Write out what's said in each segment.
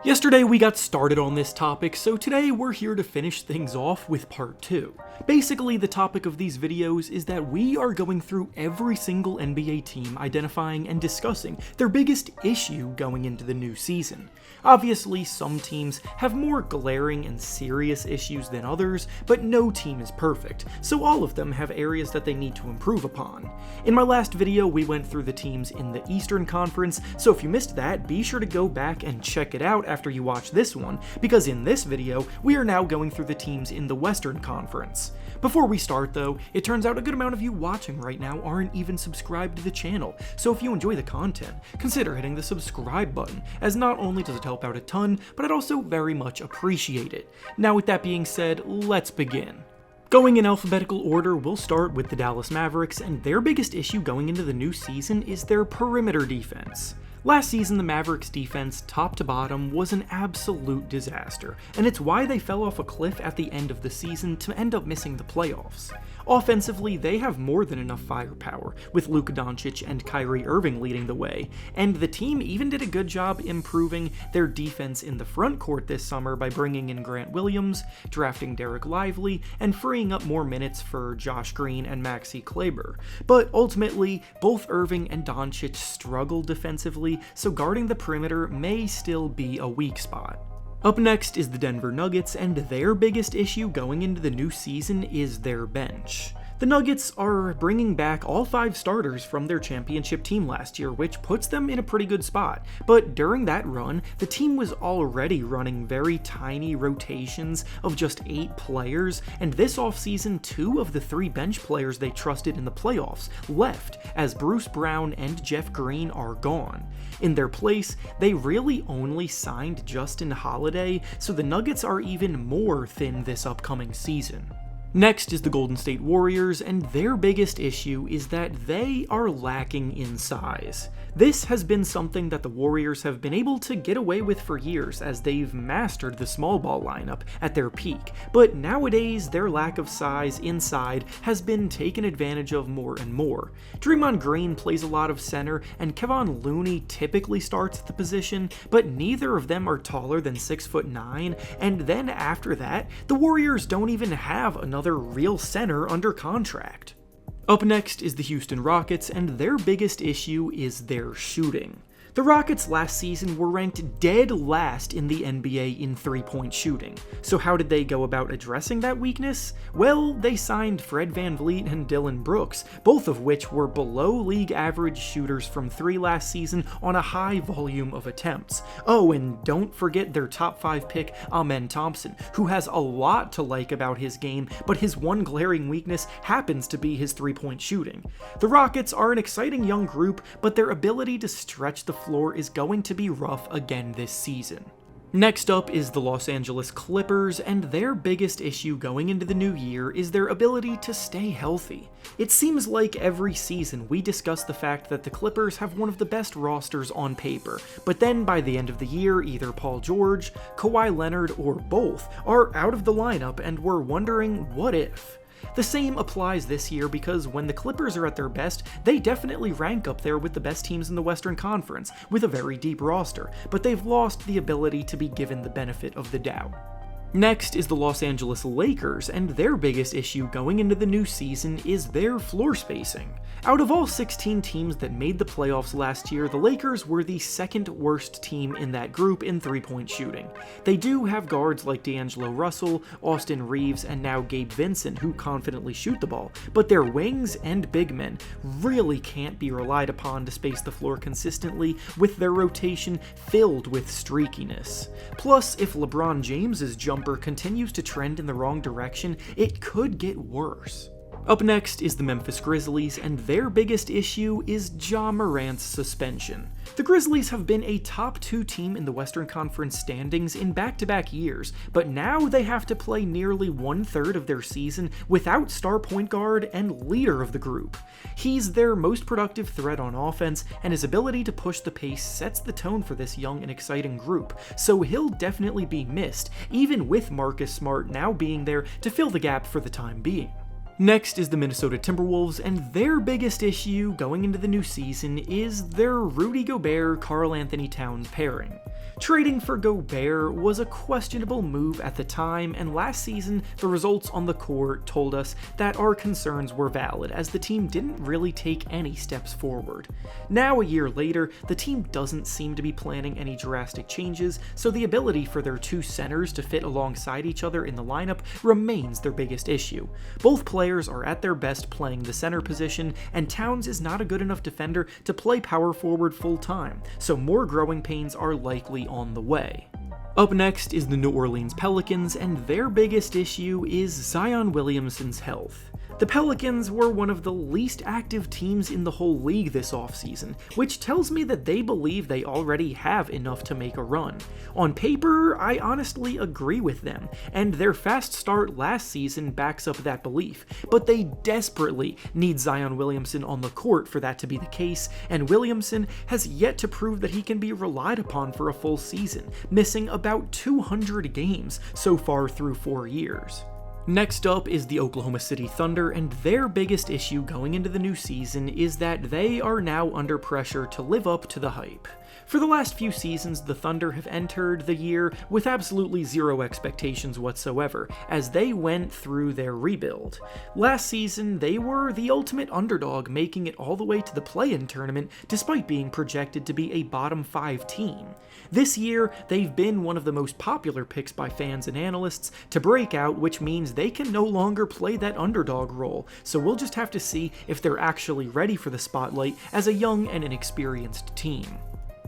Yesterday we got started on this topic, so today we're here to finish things off with part 2. Basically, the topic of these videos is that we are going through every single NBA team, identifying and discussing their biggest issue going into the new season. Obviously, some teams have more glaring and serious issues than others, but no team is perfect, so all of them have areas that they need to improve upon. In my last video, we went through the teams in the Eastern Conference, so if you missed that, be sure to go back and check it out after you watch this one, because in this video, we are now going through the teams in the Western Conference. Before we start though, it turns out a good amount of you watching right now aren't even subscribed to the channel, so if you enjoy the content, consider hitting the subscribe button, as not only does it help out a ton, but I'd also very much appreciate it. Now with that being said, let's begin. Going in alphabetical order, we'll start with the Dallas Mavericks, and their biggest issue going into the new season is their perimeter defense. Last season, the Mavericks' defense, top to bottom, was an absolute disaster, and it's why they fell off a cliff at the end of the season to end up missing the playoffs. Offensively, they have more than enough firepower, with Luka Doncic and Kyrie Irving leading the way, and the team even did a good job improving their defense in the front court this summer by bringing in Grant Williams, drafting Derek Lively, and freeing up more minutes for Josh Green and Maxi Kleber. But ultimately, both Irving and Doncic struggled defensively, so guarding the perimeter may still be a weak spot. Up next is the Denver Nuggets, and their biggest issue going into the new season is their bench. The Nuggets are bringing back all 5 starters from their championship team last year, which puts them in a pretty good spot. But during that run, the team was already running very tiny rotations of just 8 players, and this offseason, 2 of the 3 bench players they trusted in the playoffs left, as Bruce Brown and Jeff Green are gone. In their place, they really only signed Justin Holiday, so the Nuggets are even more thin this upcoming season. Next is the Golden State Warriors, and their biggest issue is that they are lacking in size. This has been something that the Warriors have been able to get away with for years, as they've mastered the small ball lineup at their peak, but nowadays their lack of size inside has been taken advantage of more and more. Draymond Green plays a lot of center, and Kevon Looney typically starts at the position, but neither of them are taller than 6'9", and then after that, the Warriors don't even have another real center under contract. Up next is the Houston Rockets, and their biggest issue is their shooting. The Rockets last season were ranked dead last in the NBA in three-point shooting. So how did they go about addressing that weakness? Well, they signed Fred VanVleet and Dillon Brooks, both of which were below league average shooters from 3 last season on a high volume of attempts. Oh, and don't forget their top 5 pick, Amen Thompson, who has a lot to like about his game, but his one glaring weakness happens to be his three-point shooting. The Rockets are an exciting young group, but their ability to stretch the floor is going to be rough again this season. Next up is the Los Angeles Clippers, and their biggest issue going into the new year is their ability to stay healthy. It seems like every season we discuss the fact that the Clippers have one of the best rosters on paper, but then by the end of the year, either Paul George, Kawhi Leonard, or both are out of the lineup, and we're wondering what if. The same applies this year, because when the Clippers are at their best, they definitely rank up there with the best teams in the Western Conference, with a very deep roster, but they've lost the ability to be given the benefit of the doubt. Next is the Los Angeles Lakers, and their biggest issue going into the new season is their floor spacing. Out of all 16 teams that made the playoffs last year, the Lakers were the second worst team in that group in three-point shooting. They do have guards like D'Angelo Russell, Austin Reeves, and now Gabe Vincent who confidently shoot the ball, but their wings and big men really can't be relied upon to space the floor consistently, with their rotation filled with streakiness. Plus, if LeBron James's jumper continues to trend in the wrong direction, it could get worse. Up next is the Memphis Grizzlies, and their biggest issue is Ja Morant's suspension. The Grizzlies have been a top 2 team in the Western Conference standings in back-to-back years, but now they have to play nearly 1/3 of their season without star point guard and leader of the group. He's their most productive threat on offense, and his ability to push the pace sets the tone for this young and exciting group, so he'll definitely be missed, even with Marcus Smart now being there to fill the gap for the time being. Next is the Minnesota Timberwolves, and their biggest issue going into the new season is their Rudy Gobert-Karl Anthony Towns pairing. Trading for Gobert was a questionable move at the time, and last season the results on the court told us that our concerns were valid, as the team didn't really take any steps forward. Now, a year later, the team doesn't seem to be planning any drastic changes, so the ability for their two centers to fit alongside each other in the lineup remains their biggest issue. Both players are at their best playing the center position, and Towns is not a good enough defender to play power forward full time, so more growing pains are likely on the way. Up next is the New Orleans Pelicans, and their biggest issue is Zion Williamson's health. The Pelicans were one of the least active teams in the whole league this offseason, which tells me that they believe they already have enough to make a run. On paper, I honestly agree with them, and their fast start last season backs up that belief, but they desperately need Zion Williamson on the court for that to be the case, and Williamson has yet to prove that he can be relied upon for a full season, missing about 200 games so far through 4 years. Next up is the Oklahoma City Thunder, and their biggest issue going into the new season is that they are now under pressure to live up to the hype. For the last few seasons, the Thunder have entered the year with absolutely zero expectations whatsoever, as they went through their rebuild. Last season, they were the ultimate underdog, making it all the way to the play-in tournament despite being projected to be a bottom 5 team. This year, they've been one of the most popular picks by fans and analysts to break out, which means they can no longer play that underdog role, so we'll just have to see if they're actually ready for the spotlight as a young and inexperienced team.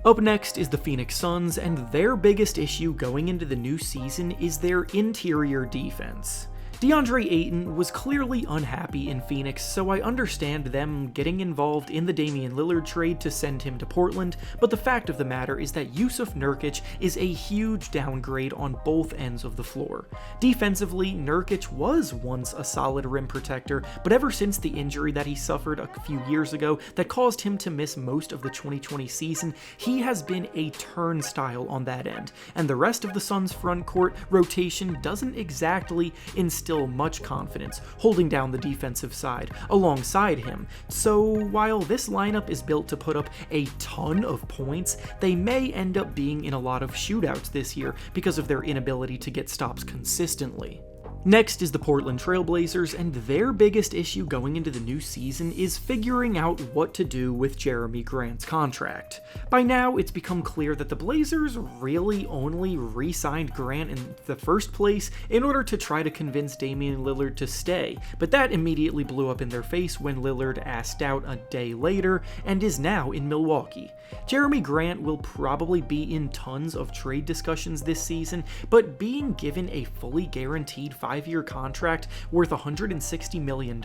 Up next is the Phoenix Suns, and their biggest issue going into the new season is their interior defense. DeAndre Ayton was clearly unhappy in Phoenix, so I understand them getting involved in the Damian Lillard trade to send him to Portland, but the fact of the matter is that Jusuf Nurkic is a huge downgrade on both ends of the floor. Defensively, Nurkic was once a solid rim protector, but ever since the injury that he suffered a few years ago that caused him to miss most of the 2020 season, he has been a turnstile on that end, and the rest of the Suns' front court rotation doesn't exactly instill much confidence holding down the defensive side alongside him. So while this lineup is built to put up a ton of points, they may end up being in a lot of shootouts this year because of their inability to get stops consistently. Next is the Portland Trail Blazers, and their biggest issue going into the new season is figuring out what to do with Jeremy Grant's contract. By now, it's become clear that the Blazers really only re-signed Grant in the first place in order to try to convince Damian Lillard to stay, but that immediately blew up in their face when Lillard asked out a day later and is now in Milwaukee. Jeremy Grant will probably be in tons of trade discussions this season, but being given a fully guaranteed 5-year contract worth $160 million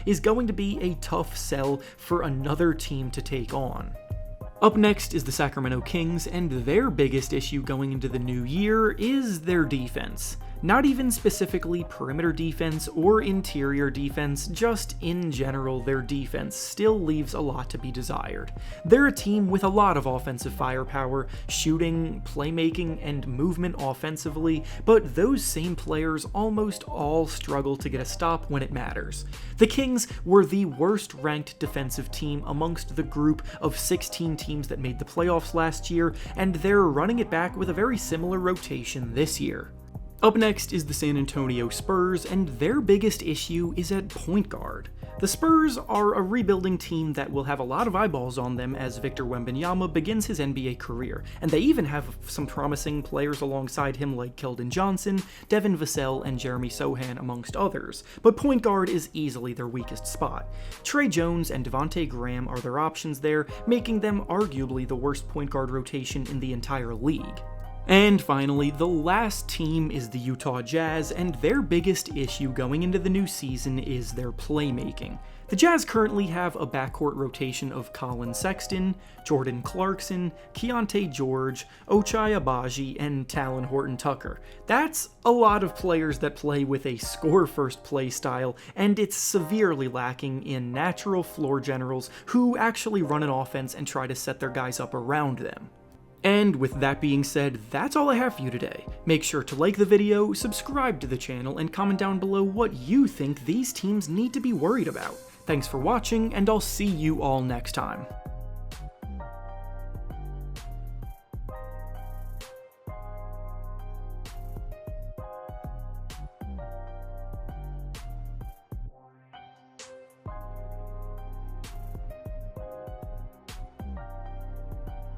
is going to be a tough sell for another team to take on. Up next is the Sacramento Kings, and their biggest issue going into the new year is their defense. Not even specifically perimeter defense or interior defense, just in general, their defense still leaves a lot to be desired. They're a team with a lot of offensive firepower, shooting, playmaking, and movement offensively, but those same players almost all struggle to get a stop when it matters. The Kings were the worst ranked defensive team amongst the group of 16 teams that made the playoffs last year, and they're running it back with a very similar rotation this year. Up next is the San Antonio Spurs, and their biggest issue is at point guard. The Spurs are a rebuilding team that will have a lot of eyeballs on them as Victor Wembanyama begins his NBA career, and they even have some promising players alongside him like Keldon Johnson, Devin Vassell, and Jeremy Sohan amongst others, but point guard is easily their weakest spot. Trey Jones and Devontae Graham are their options there, making them arguably the worst point guard rotation in the entire league. And finally, the last team is the Utah Jazz, and their biggest issue going into the new season is their playmaking. The Jazz currently have a backcourt rotation of Colin Sexton, Jordan Clarkson, Keontae George, Ochai Agbaji, and Talon Horton-Tucker. That's a lot of players that play with a score-first play style, and it's severely lacking in natural floor generals who actually run an offense and try to set their guys up around them. And with that being said, that's all I have for you today. Make sure to like the video, subscribe to the channel, and comment down below what you think these teams need to be worried about. Thanks for watching, and I'll see you all next time.